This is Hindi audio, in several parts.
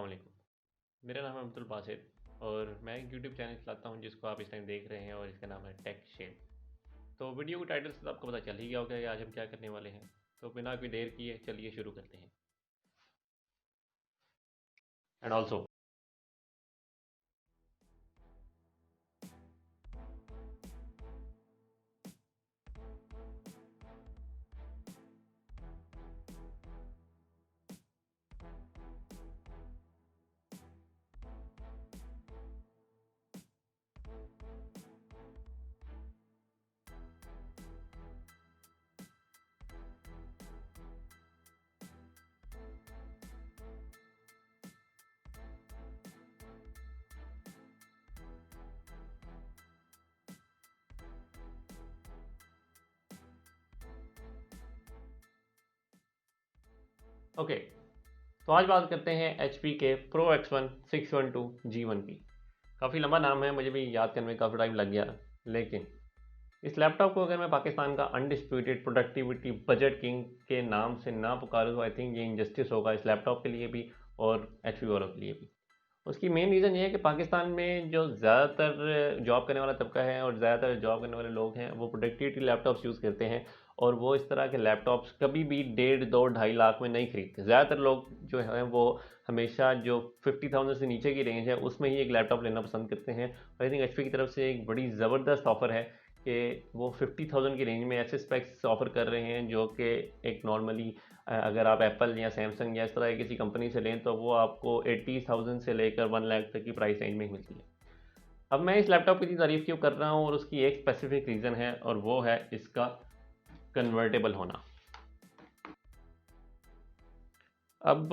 अस्सलाम वालेकुम। मेरा नाम है अब्दुल बासित और मैं एक यूट्यूब चैनल चलाता हूं जिसको आप इस टाइम देख रहे हैं और इसका नाम है टेक शेप। तो वीडियो के टाइटल से तो आपको पता चल ही गया होगा कि आज हम क्या करने वाले हैं। तो बिना कोई देर किए चलिए शुरू करते हैं। एंड ऑल्सो ओके, तो आज बात करते हैं HP के Pro X1 612G1 की। काफ़ी लंबा नाम है, मुझे भी याद करने में काफ़ी टाइम लग गया। लेकिन इस लैपटॉप को अगर मैं पाकिस्तान का अनडिस्प्यूटेड प्रोडक्टिविटी बजट किंग के नाम से ना पुकारूँ तो आई थिंक ये इनजस्टिस होगा इस लैपटॉप के लिए भी और HP वालों के लिए भी। उसकी मेन रीज़न ये है कि पाकिस्तान में जो ज़्यादातर जॉब करने वाला तबका है और ज़्यादातर जॉब करने वाले लोग हैं वो प्रोडक्टिविटी लैपटॉप्स यूज़ करते हैं और वो इस तरह के लैपटॉप्स कभी भी 1.5 2 2.5 लाख में नहीं खरीदते। ज़्यादातर लोग जो हैं वो हमेशा जो 50,000 से नीचे की रेंज है उसमें ही एक लैपटॉप लेना पसंद करते हैं। आई थिंक HP की तरफ से एक बड़ी ज़बरदस्त ऑफ़र है कि वो 50,000 की रेंज में ऐसे स्पेक्स ऑफ़र कर रहे हैं जो कि एक नॉर्मली अगर आप एप्पल या सैमसंग या इस तरह की किसी कंपनी से लें तो वो आपको 80,000 से लेकर 1 लाख तक की प्राइस रेंज में ही मिलती है। अब मैं इस लैपटॉप की तारीफ़ क्यों कर रहा हूँ और उसकी एक स्पेसिफिक रीज़न है और वो है इसका कन्वर्टेबल होना। अब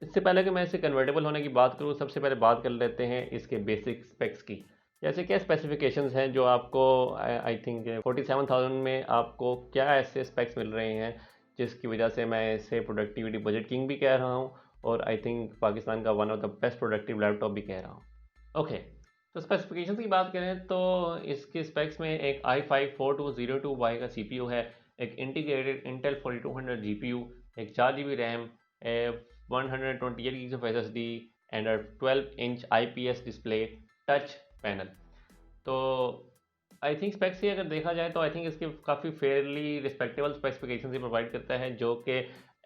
इससे पहले कि मैं इससे कन्वर्टेबल होने की बात करूँ, सबसे पहले बात कर लेते हैं इसके बेसिक स्पेक्स की। जैसे क्या स्पेसिफिकेशंस हैं जो आपको आई थिंक 47,000 में आपको क्या ऐसे स्पेक्स मिल रहे हैं जिसकी वजह से मैं इसे प्रोडक्टिविटी बजट किंग भी कह रहा हूँ और आई थिंक पाकिस्तान का one of the best productive laptop भी कह रहा हूँ। ओके, तो स्पेसिफिकेशंस की बात करें तो इसके स्पेक्स में एक i5-4202Y का CPU है, एक इंटीग्रेटेड इंटेल 4200 GPU, एक 4 GB RAM, 128 gigs of SSD and 12-inch IPS display touch panel. तो आई थिंक स्पेक्स से अगर देखा जाए तो आई थिंक इसके काफ़ी फेयरली रिस्पेक्टेबल स्पेसिफिकेशन से प्रोवाइड करता है जो कि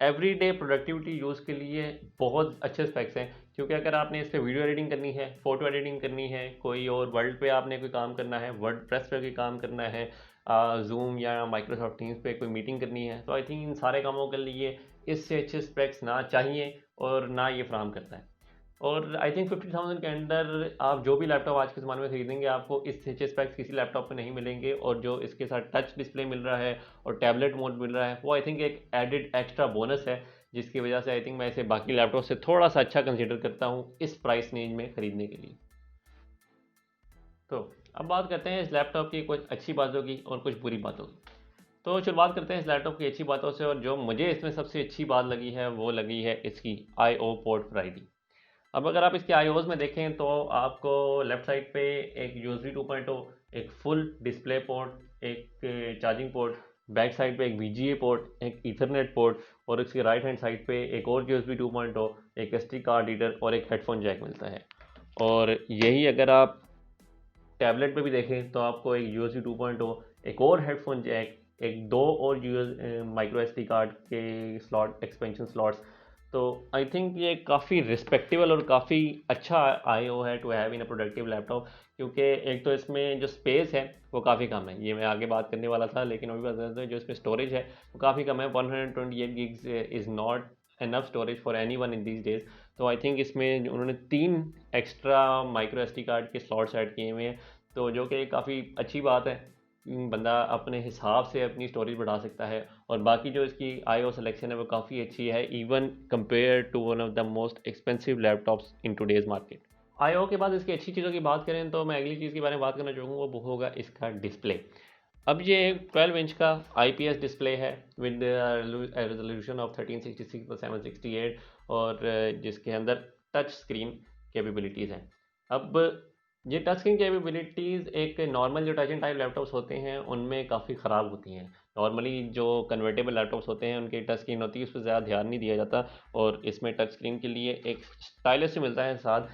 एवरीडे प्रोडक्टिविटी यूज़ के लिए बहुत अच्छे स्पेक्स हैं। क्योंकि अगर आपने इस पर वीडियो एडिटिंग करनी है, फ़ोटो एडिटिंग करनी है, कोई और वर्ल्ड पे आपने कोई काम करना है, वर्ड प्रेस पे कोई काम करना है, जूम या माइक्रोसॉफ्ट टीम्स पे कोई मीटिंग करनी है, तो आई थिंक इन सारे कामों के लिए इससे अच्छे स्पेक्स ना चाहिए और ना ये फ्राहम करता है। और आई थिंक 50,000 के अंडर आप जो भी लैपटॉप आज के ज़माने में खरीदेंगे आपको इस अच्छे स्पेक्स किसी लैपटॉप पे नहीं मिलेंगे और जो इसके साथ टच डिस्प्ले मिल रहा है और टैबलेट मोड मिल रहा है वो आई थिंक एक एडिड एक्स्ट्रा बोनस है जिसकी वजह से आई थिंक मैं इसे बाकी लैपटॉप से थोड़ा सा अच्छा कंसिडर करता हूँ इस प्राइस रेंज में ख़रीदने के लिए। तो अब बात करते हैं इस लैपटॉप की कुछ अच्छी बातों की और कुछ बुरी बातों की। तो शुरुआत करते हैं इस लैपटॉप की अच्छी बातों से और जो मुझे इसमें सबसे अच्छी बात लगी है वो लगी है इसकी I/O पोर्ट वैरायटी। अब अगर आप इसके आईओज में देखें तो आपको लेफ्ट साइड पे एक USB 2.0, एक फुल डिस्प्ले पोर्ट, एक चार्जिंग पोर्ट, बैक साइड पे एक VGA पोर्ट, एक ईथरनेट पोर्ट और इसके राइट हैंड साइड पे एक और USB 2.0, एक SD कार्ड रीडर और एक हेडफोन जैक मिलता है। और यही अगर आप टैबलेट पे भी देखें तो आपको एक USB 2.0, एक और हेडफोन जैक, एक दो और माइक्रो SD कार्ड के स्लॉट एक्सपेंशन स्लॉट्स। तो आई थिंक ये काफ़ी रिस्पेक्टेबल और काफ़ी अच्छा IO है to have in a productive laptop. क्योंकि एक तो इसमें जो स्पेस है वो काफ़ी कम है, ये मैं आगे बात करने वाला था लेकिन अभी बता दें जो इसमें स्टोरेज है वो काफ़ी कम है। 128 gigs is not enough storage for any one in these days. तो आई थिंक इसमें उन्होंने 3 एक्स्ट्रा माइक्रो SD कार्ड के स्लॉट्स ऐड किए हुए हैं, तो जो कि काफ़ी अच्छी बात है। बंदा अपने हिसाब से अपनी स्टोरेज बढ़ा सकता है और बाकी जो इसकी IO सिलेक्शन है वो काफ़ी अच्छी है even compare to one of the most expensive laptops in today's market. IO के बाद इसकी अच्छी चीज़ों की बात करें तो मैं अगली चीज़ के बारे में बात करना चाहूँगा वो होगा इसका डिस्प्ले। अब ये 12 इंच का IPS डिस्प्ले है विद रेजोल्यूशन ऑफ 1366x768 और जिसके अंदर टच स्क्रीन कैपेबिलिटीज़ हैं। अब ये टच स्क्रीन कैपेबिलिटीज़ एक नॉर्मल जो टच एंड टाइप लैपटॉप्स होते हैं उनमें काफ़ी ख़राब होती हैं। नॉर्मली जो कन्वर्टेबल लैपटॉप्स होते हैं उनकी टच स्क्रीन होती है, उस पर ज़्यादा ध्यान नहीं दिया जाता, और इसमें टच स्क्रीन के लिए एक स्टाइलस से मिलता है साथ।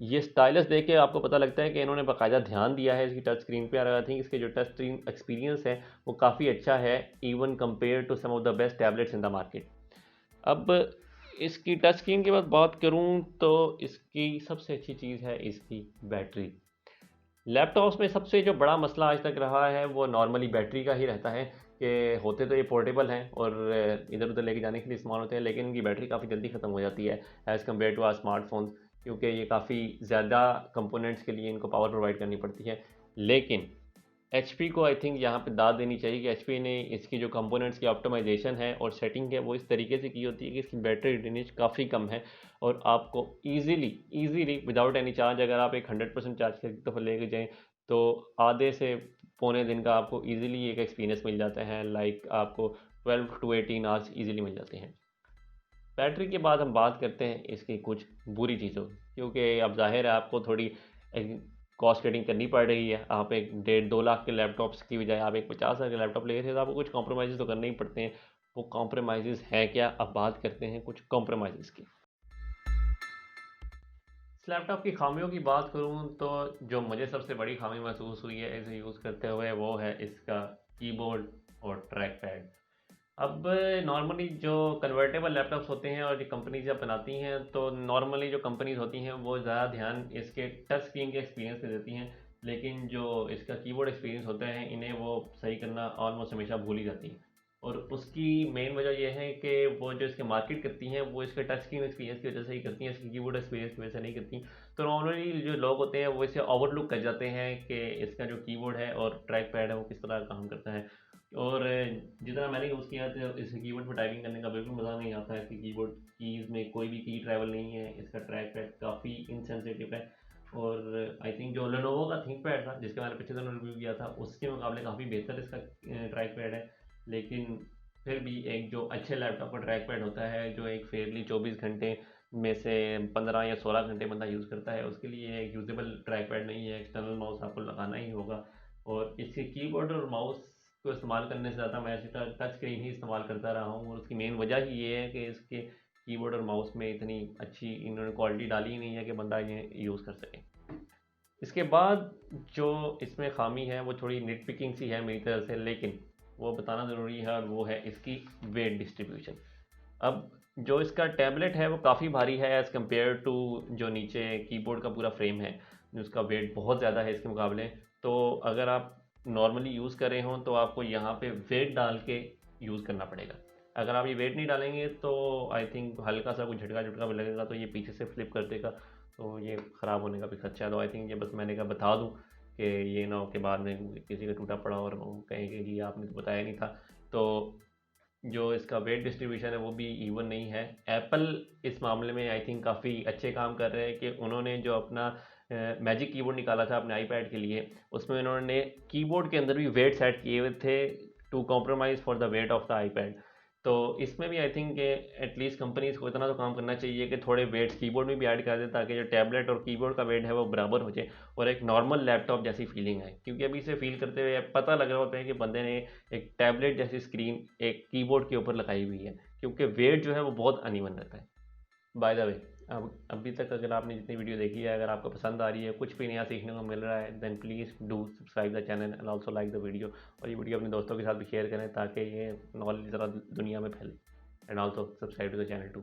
ये स्टाइलस देख के आपको पता लगता है कि इन्होंने बाकायदा ध्यान दिया है इसकी टच स्क्रीन पे, और आई थिंक इसके जो टच स्क्रीन एक्सपीरियंस है वो काफ़ी अच्छा है, even compare to some of the best tablets in the market. अब इसकी टच स्क्रीन की बात करूं तो इसकी सबसे अच्छी चीज़ है इसकी बैटरी। लैपटॉप्स में सबसे जो बड़ा मसला आज तक रहा है वो नॉर्मली बैटरी का ही रहता है, कि होते तो ये पोर्टेबल हैं और इधर उधर लेके जाने के लिए इस्तेमाल होते हैं, लेकिन इनकी बैटरी काफ़ी जल्दी ख़त्म हो जाती है as compared to our smartphones, क्योंकि ये काफ़ी ज़्यादा कंपोनेंट्स के लिए इनको पावर प्रोवाइड करनी पड़ती है। लेकिन एचपी को आई थिंक यहाँ पे दाद देनी चाहिए कि एचपी ने इसकी जो कंपोनेंट्स की ऑप्टिमाइजेशन है और सेटिंग है वो इस तरीके से की होती है कि इसकी बैटरी ड्रेनेज काफ़ी कम है, और आपको इजीली विदाउट एनी चार्ज अगर आप एक 100% चार्ज की दफ़ा लेके जाएं तो आधे से पौने दिन का आपको इजीली एक एक्सपीरियंस मिल जाता है, लाइक आपको 12 to 18 आवर्स इजीली मिल जाते हैं। बैटरी के बाद हम बात करते हैं इसकी कुछ बुरी चीज़ों, क्योंकि अब जाहिर है आपको थोड़ी कॉस्ट कटिंग करनी पड़ रही है। आप एक 1.5-2 लाख के लैपटॉप्स की बजाय आप एक 50,000 के लैपटॉप ले रहे थे, तो आपको कुछ कॉम्प्रोमाइज़ तो करने ही पड़ते हैं। वो कॉम्प्रोमाइज़ हैं क्या? अब बात करते हैं कुछ कॉम्प्रोमाइज़ की। इस लैपटॉप की खामियों की बात करूं तो जो मुझे सबसे बड़ी खामी महसूस हुई है इसे यूज़ करते हुए वो है इसका कीबोर्ड और ट्रैक पैड। अब नॉर्मली जो कन्वर्टेबल लैपटॉप्स होते हैं और जो कंपनीज जब बनाती हैं तो नॉर्मली जो कंपनीज होती हैं वो ज़्यादा ध्यान इसके टच स्क्रीन के एक्सपीरियंस पे देती हैं, लेकिन जो इसका कीबोर्ड एक्सपीरियंस होता है इन्हें वो सही करना ऑलमोस्ट हमेशा भूल ही जाती हैं। और उसकी मेन वजह यह है कि वो जो इसके मार्केट करती हैं वो इसके टच स्क्रीन एक्सपीरियंस की वजह से ही करती हैं, इसकी कीबोर्ड एक्सपीरियंस की वजह से नहीं करती। तो नॉर्मली जो लोग होते हैं वो इसे ओवरलुक कर जाते हैं कि इसका जो कीबोर्ड है और ट्रैक पैड है वो किस तरह काम करता है। और जितना मैंने यूज़ किया था इस कीबोर्ड पर टाइपिंग करने का बिल्कुल मज़ा नहीं आता है, इसकी कीबोर्ड कीज़ में कोई भी की ट्रैवल नहीं है, इसका ट्रैक पैड काफ़ी इनसेंसिटिव है। और आई थिंक जो लेनोवो का थिंक पैड था जिसका मैंने पिछले दिनों रिव्यू किया था उसके मुकाबले काफ़ी बेहतर इसका ट्रैक पैड है। लेकिन फिर भी एक जो अच्छे लैपटॉप का ट्रैक पैड होता है जो एक फेयरली 24 घंटे में से 15 या 16 घंटे बंदा यूज़ करता है उसके लिए एक यूजेबल ट्रैक पैड नहीं है, एक्सटर्नल माउस आपको लगाना ही होगा। और इसके कीबोर्ड और माउस को इस्तेमाल करने से ज़्यादा मैं इसका टच स्क्रीन ही इस्तेमाल करता रहा हूँ, और उसकी मेन वजह ही ये है कि इसके कीबोर्ड और माउस में इतनी अच्छी इन्होंने क्वालिटी डाली ही नहीं है कि बंदा ये यूज़ कर सके। इसके बाद जो इसमें खामी है वो थोड़ी निट पिकिंग सी है मेरी तरफ से, लेकिन वो बताना ज़रूरी है, और वो है इसकी वेट डिस्ट्रीब्यूशन। अब जो इसका टैबलेट है वो काफ़ी भारी है एज़ कम्पेयर टू जो नीचे कीबोर्ड का पूरा फ्रेम है, उसका वेट बहुत ज़्यादा है इसके मुकाबले। तो अगर आप नॉर्मली यूज़ कर रहे हो तो आपको यहाँ पे वेट डाल के यूज़ करना पड़ेगा। अगर आप ये वेट नहीं डालेंगे तो आई थिंक हल्का सा कोई झटका झटका भी लगेगा तो ये पीछे से फ्लिप कर देगा, तो ये ख़राब होने का भी खर्चा है। तो आई थिंक ये बस मैंने कहा बता दूँ कि ये ना हो कि बाद में किसी का टूटा पड़ा और वो कहें कि जी आपने तो बताया नहीं था। तो जो इसका वेट डिस्ट्रीब्यूशन है वो भी इवन नहीं है। एप्पल इस मामले में आई थिंक काफ़ी अच्छे काम कर रहे हैं कि उन्होंने जो अपना मैजिक कीबोर्ड निकाला था अपने आईपैड के लिए, उसमें उन्होंने कीबोर्ड के अंदर भी वेट सेट किए हुए थे to compromise for the weight of the iPad. तो इसमें भी आई थिंक एटलीस्ट कंपनीज को इतना तो काम करना चाहिए कि थोड़े वेट्स कीबोर्ड में भी ऐड कर दें ताकि जो टैबलेट और कीबोर्ड का वेट है वो बराबर हो जाए और एक नॉर्मल लैपटॉप जैसी फीलिंग आए। क्योंकि अभी इसे फील करते हुए पता लग रहा होता है कि बंदे ने एक टैबलेट जैसी स्क्रीन एक कीबोर्ड के ऊपर लगाई हुई है, क्योंकि वेट जो है वो बहुत अनइवन रहता है। बाय द वे, अब अभी तक अगर आपने जितनी वीडियो देखी है, अगर आपको पसंद आ रही है, कुछ भी नया सीखने को मिल रहा है, then please do subscribe the channel and also like the video. और ये वीडियो अपने दोस्तों के साथ भी शेयर करें ताकि ये नॉलेज ज़रा दुनिया में फैले, and also subscribe to the channel too.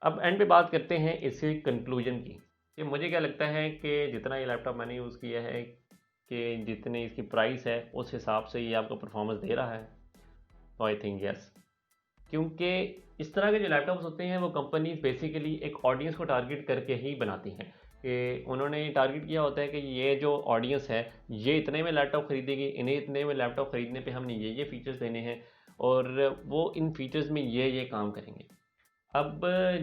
अब एंड पे बात करते हैं इसके कंक्लूजन की, कि मुझे क्या लगता है कि जितना ये लैपटॉप मैंने यूज़ किया है कि जितने इसकी प्राइस है उस हिसाब से ये आपको परफॉर्मेंस दे रहा है, तो आई थिंक यस। क्योंकि इस तरह के जो लैपटॉप्स होते हैं वो कंपनीज बेसिकली एक ऑडियंस को टारगेट करके ही बनाती हैं, कि उन्होंने टारगेट किया होता है कि ये जो ऑडियंस है ये इतने में लैपटॉप ख़रीदेगी, इन्हें इतने में लैपटॉप ख़रीदने पे हमने ये फ़ीचर्स देने हैं और वो इन फीचर्स में ये काम करेंगे। अब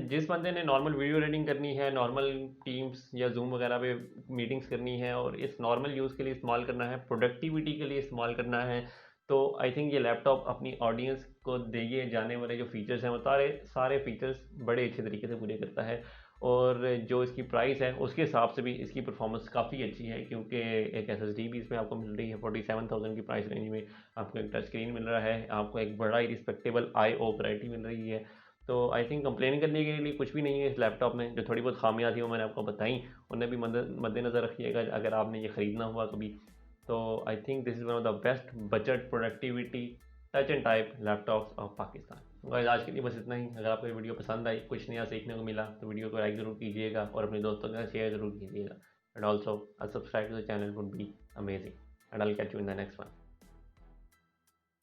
जिस बंदे ने नॉर्मल वीडियो एडिटिंग करनी है, नॉर्मल टीम्स या जूम वगैरह पे मीटिंग्स करनी है और इस नॉर्मल यूज़ के लिए इस्तेमाल करना है, प्रोडक्टिविटी के लिए इस्तेमाल करना है, तो आई थिंक ये लैपटॉप अपनी ऑडियंस को दिए जाने वाले जो फ़ीचर्स हैं वो सारे सारे फ़ीचर्स बड़े अच्छे तरीके से पूरे करता है। और जो इसकी प्राइस है उसके हिसाब से भी इसकी परफॉर्मेंस काफ़ी अच्छी है, क्योंकि एक SSD भी इसमें आपको मिल रही है 47,000 की प्राइस रेंज में। आपको एक टच स्क्रीन मिल रहा है, आपको एक बड़ा ही रिस्पेक्टेबल IO वैरायटी मिल रही है। तो आई थिंक कंप्लेन करने के लिए कुछ भी नहीं है इस लैपटॉप में। जो थोड़ी बहुत खामियां थी वो मैंने आपको बताई, उन्हें भी मद्देनज़र रखिएगा अगर आपने ये ख़रीदना हुआ कभी। तो I think this is one of the best budget productivity touch and type laptops of Pakistan. Guys आज के लिए बस इतना ही। अगर आपको ये वीडियो पसंद आई, कुछ नया सीखने को मिला, तो वीडियो को लाइक ज़रूर कीजिएगा और अपने दोस्तों के साथ शेयर ज़रूर कीजिएगा। And also subscribe to the channel would be amazing. And I will catch you in the next one.